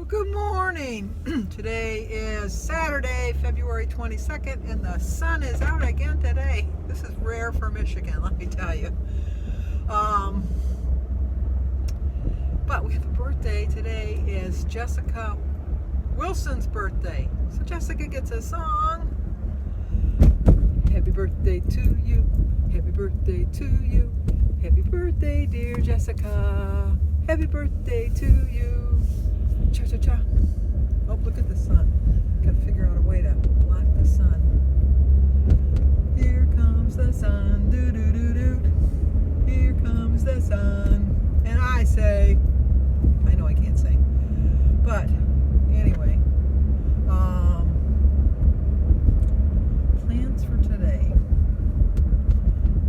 Well, good morning. Today is Saturday, February 22nd, and the sun is out again today. This is rare for Michigan, let me tell you. But we have a birthday. Today is Jessica Wilson's birthday. So Jessica gets a song. Happy birthday to you. Happy birthday to you. Happy birthday, dear Jessica. Happy birthday to you. Cha-cha-cha. Oh, look at the sun. Got to figure out a way to block the sun. Here comes the sun. Doo-doo-doo-doo. Here comes the sun. And I say, I know I can't sing. But, anyway. Plans for today.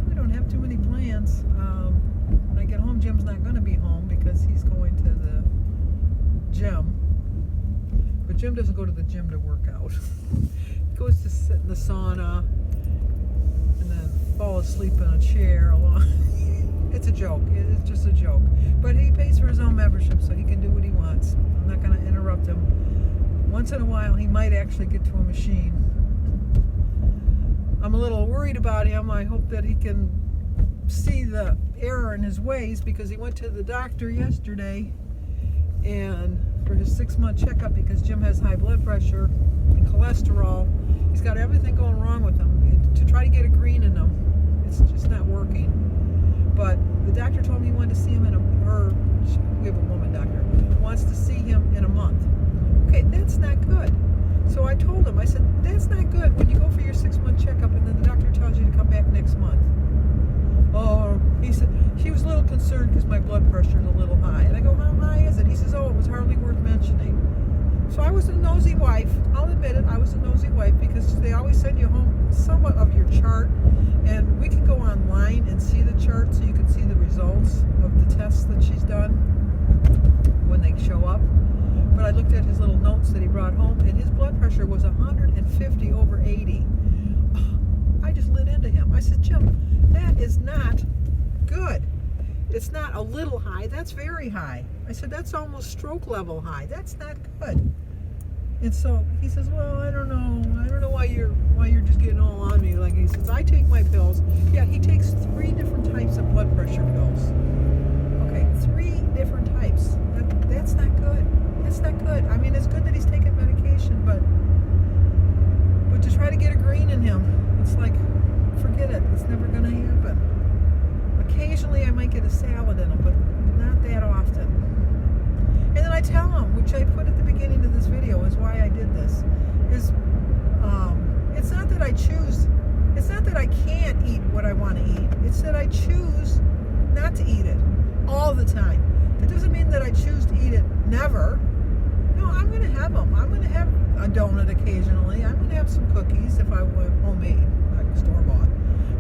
We don't have too many plans. When I get home, Jim's not going to be home because he's going to the gym. But Jim doesn't go to the gym to work out. He goes to sit in the sauna and then fall asleep in a chair along. It's a joke. It's just a joke. But he pays for his own membership so he can do what he wants. I'm not going to interrupt him. Once in a while he might actually get to a machine. I'm a little worried about him. I hope that he can see the error in his ways because he went to the doctor yesterday and for his 6-month checkup because Jim has high blood pressure and cholesterol. He's got everything going wrong with him. To try to get a green in him, it's just not working. But the doctor told me he wanted to see him we have a woman doctor, wants to see him in a month. Okay, that's not good. So I told him, I said, that's not good when you go for your 6-month checkup and then the doctor tells you to come back next month. Oh, he said, she was a little concerned because my blood pressure is a little high. And I go, how high is it? He says, oh, it was hardly worth mentioning. So I was a nosy wife. I'll admit it, I was a nosy wife because they always send you home somewhat of your chart. And we can go online and see the chart so you can see the results of the tests that she's done when they show up. But I looked at his little notes that he brought home and his blood pressure was 150 over 80. I just lit into him. I said, Jim, that is not good. It's not a little high, that's very high. I said, that's almost stroke level high. That's not good. And so he says, well, I don't know why you're just getting all on me. Like he says, I take my pills. Yeah, he takes 3 different types of blood pressure pills. Okay, 3 different types. That's not good. That's not good. I mean, it's good that he's taking medication, but to try to get a green in him, it's like, forget it. It's never going to happen. Occasionally I might get a salad in him, but not that often. And then I tell him, which I put at the beginning of this video, is why I did this, is it's not that I choose, it's not that I can't eat what I want to eat. It's that I choose not to eat it all the time. That doesn't mean that I choose to eat it never. No, I'm going to have them. I'm going to have a donut occasionally. I'm going to have some cookies if I want homemade, like store-bought.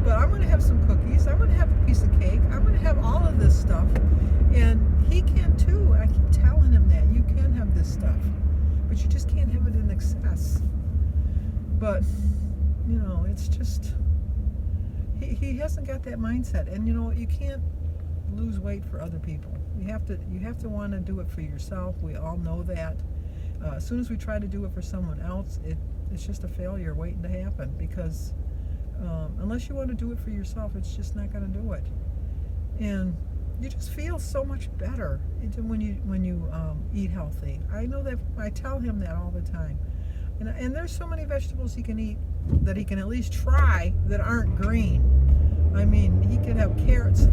But I'm going to have some cookies. I'm going to have a piece of cake. I'm going to have all of this stuff. And he can too. I keep telling him that. You can have this stuff. But you just can't have it in excess. But, you know, it's just... He hasn't got that mindset. And, you know, you can't lose weight for other people. You have to want to do it for yourself. We all know that. As soon as we try to do it for someone else, it's just a failure waiting to happen because unless you want to do it for yourself, it's just not going to do it. And you just feel so much better when you eat healthy. I know that. I tell him that all the time. And there's so many vegetables he can eat that he can at least try that aren't green. I mean, he can have carrots.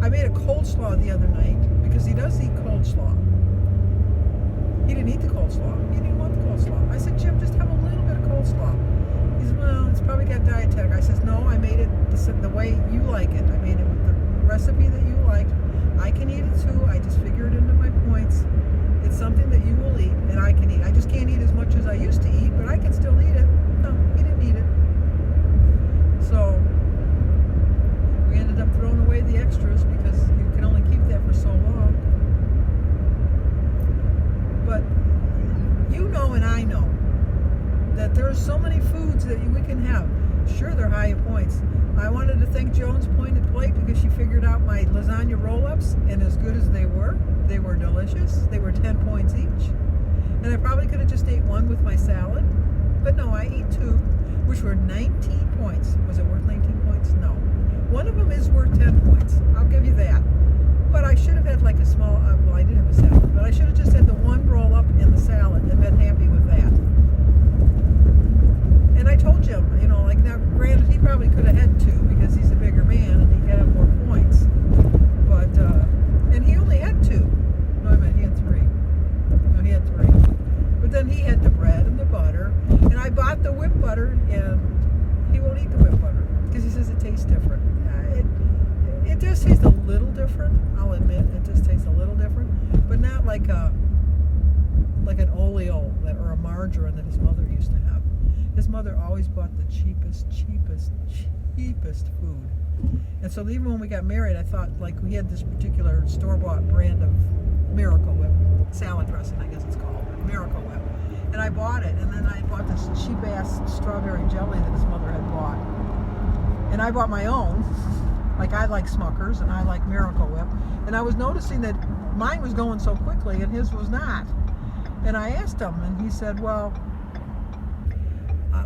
I made a coleslaw the other night because he does eat coleslaw. He didn't eat the coleslaw. He didn't want the coleslaw. I said, Jim, just have a little bit of coleslaw. He said, well, it's probably got dietetic. I says, no, I made it the way you like it. I made it with the recipe that you liked. I can eat it too. I just figure it into my points. It's something that you will eat and I can eat. I just can't eat as much as I used to eat, but I can still eat it. No, he didn't eat it. So we ended up throwing away the extras because you can only keep that for so long. But you know and I know that there are so many foods that we can have. Sure, they're high in points. I wanted to thank Joan's Pointed Plate because she figured out my lasagna roll-ups, and as good as they were delicious. They were 10 points each. have just ate one with my salad. But no, I ate two, which were 19 points. Was it worth 19 points? No. One of them is worth 10 points. I'll give you that. But I should have had like a small, well, I did have a salad, but I should have just had the one roll up in the salad and been happy with that. And I told Jim, like, now granted, he probably could have had two because he's a bigger man and he had more points. But, and he only had two. No, I meant he had three. No, he had three. But then he had the bread and the butter. And I bought the whipped butter, and he won't eat the whipped butter because he says it tastes different. It does taste a little different. I'll admit, it just tastes a little different, but not like an oleo or a margarine that his mother used to have. His mother always bought the cheapest food. And so even when we got married, I thought, like, we had this particular store-bought brand of Miracle Whip salad dressing, I guess it's called, Miracle Whip. And I bought it, and then I bought this cheap-ass strawberry jelly that his mother had bought. And I bought my own. Like, I like Smucker's and I like Miracle Whip. And I was noticing that mine was going so quickly and his was not. And I asked him, and he said, well,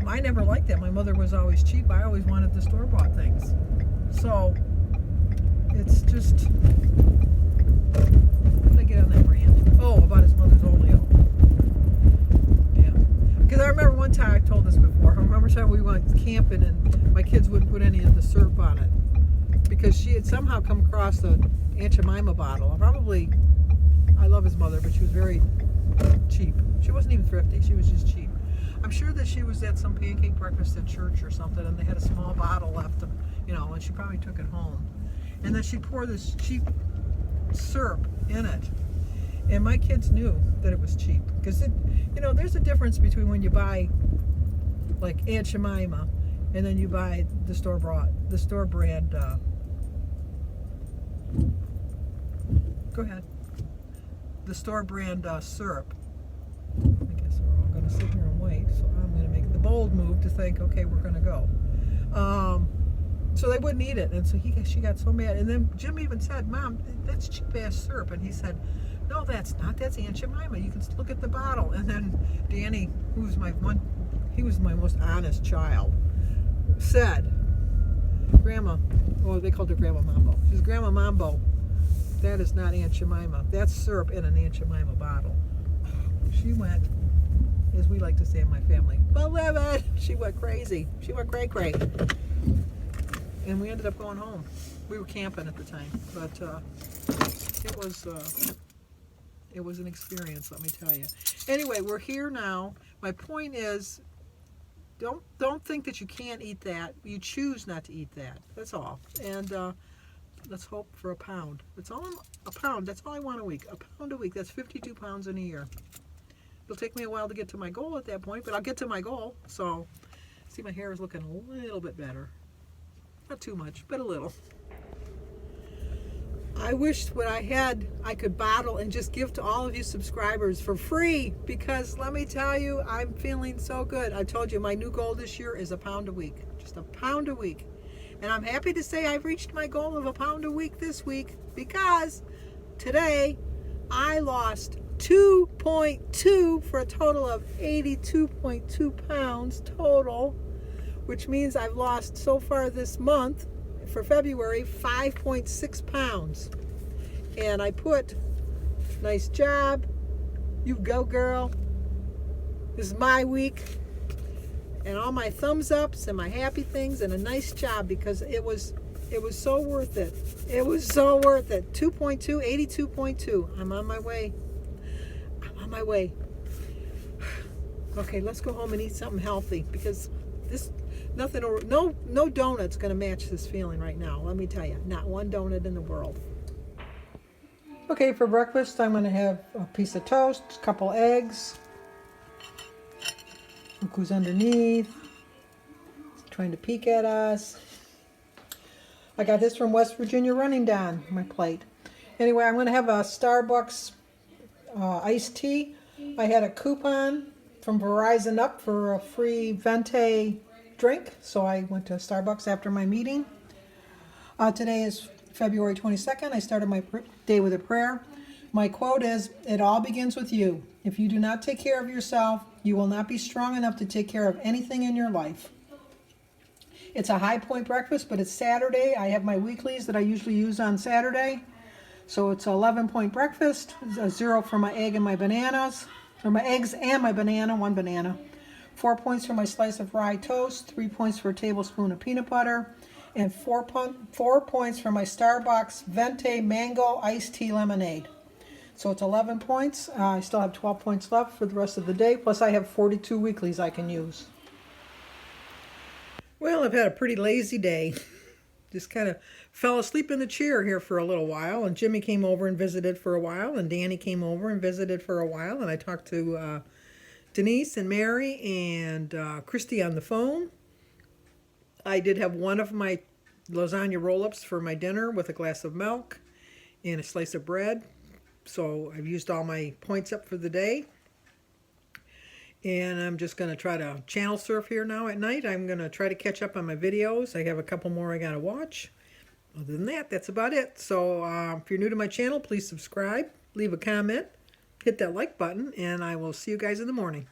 I never liked that. My mother was always cheap. I always wanted the store-bought things. So, it's just... How did I get on that rant? Oh, about his mother's oleo. Yeah. Because I remember one time, I've told this before, I remember time we went camping and my kids wouldn't put any of the syrup on it. Because she had somehow come across the Aunt Jemima bottle. I love his mother, but she was very cheap. She wasn't even thrifty. She was just cheap. I'm sure that she was at some pancake breakfast at church or something, and they had a small bottle left, and she probably took it home. And then she'd pour this cheap syrup in it. And my kids knew that it was cheap. Because, there's a difference between when you buy, like, Aunt Jemima, and then you buy the store brand, go ahead. The store brand syrup. I guess we're all going to sit here and wait. So I'm going to make the bold move to think, okay, we're going to go. So they wouldn't eat it. And so she got so mad. And then Jim even said, Mom, that's cheap-ass syrup. And he said, no, that's not. That's Aunt Jemima. You can look at the bottle. And then Danny, he was my most honest child, said, Grandma, they called her Grandma Mambo. She says, Grandma Mambo, that is not Aunt Jemima. That's syrup in an Aunt Jemima bottle. She went, as we like to say in my family, believe it. She went crazy. She went cray-cray. And we ended up going home. We were camping at the time, but it was an experience, let me tell you. Anyway, we're here now. My point is, don't think that you can't eat that. You choose not to eat that. That's all. And let's hope for a pound. It's all a pound. That's all I want a week. A pound a week. That's 52 pounds in a year. It'll take me a while to get to my goal at that point, but I'll get to my goal. So, see, my hair is looking a little bit better. Not too much, but a little. I wish what I had I could bottle and just give to all of you subscribers for free, because let me tell you, I'm feeling so good. I told you my new goal this year is a pound a week. Just a pound a week. And I'm happy to say I've reached my goal of a pound a week this week, because today I lost 2.2 for a total of 82.2 pounds total, which means I've lost so far this month, for February, 5.6 pounds. And I put, nice job, you go girl, this is my week, and all my thumbs ups and my happy things, and a nice job, because it was so worth it. It was so worth it. 2.2, 82.2. I'm on my way. I'm on my way. Okay, let's go home and eat something healthy, because no donut's going to match this feeling right now. Let me tell you, not one donut in the world. Okay, for breakfast, I'm going to have a piece of toast, a couple eggs. Look who's underneath. He's trying to peek at us. I got this from West Virginia running down my plate. Anyway, I'm going to have a Starbucks iced tea. I had a coupon from Verizon Up for a free Venti drink, so I went to Starbucks after my meeting. Today is February 22nd. I started my day with a prayer. My quote is, "It all begins with you. If you do not take care of yourself, you will not be strong enough to take care of anything in your life." It's a high point breakfast, but it's Saturday. I have my weeklies that I usually use on Saturday. So it's an 11-point breakfast, a 0 for my egg and my bananas, or my eggs and my banana, 1 banana. 4 points for my slice of rye toast, 3 points for a tablespoon of peanut butter, and 4 points for my Starbucks Venti Mango Iced Tea Lemonade. So it's 11 points. I still have 12 points left for the rest of the day, plus I have 42 weeklies I can use. Well, I've had a pretty lazy day. Just kind of fell asleep in the chair here for a little while, and Jimmy came over and visited for a while, and Danny came over and visited for a while, and I talked to Denise and Mary and Christy on the phone. I did have one of my lasagna roll-ups for my dinner with a glass of milk and a slice of bread. So I've used all my points up for the day. And I'm just going to try to channel surf here now at night. I'm going to try to catch up on my videos. I have a couple more I got to watch. Other than that, that's about it. So if you're new to my channel, please subscribe, leave a comment, hit that like button, and I will see you guys in the morning.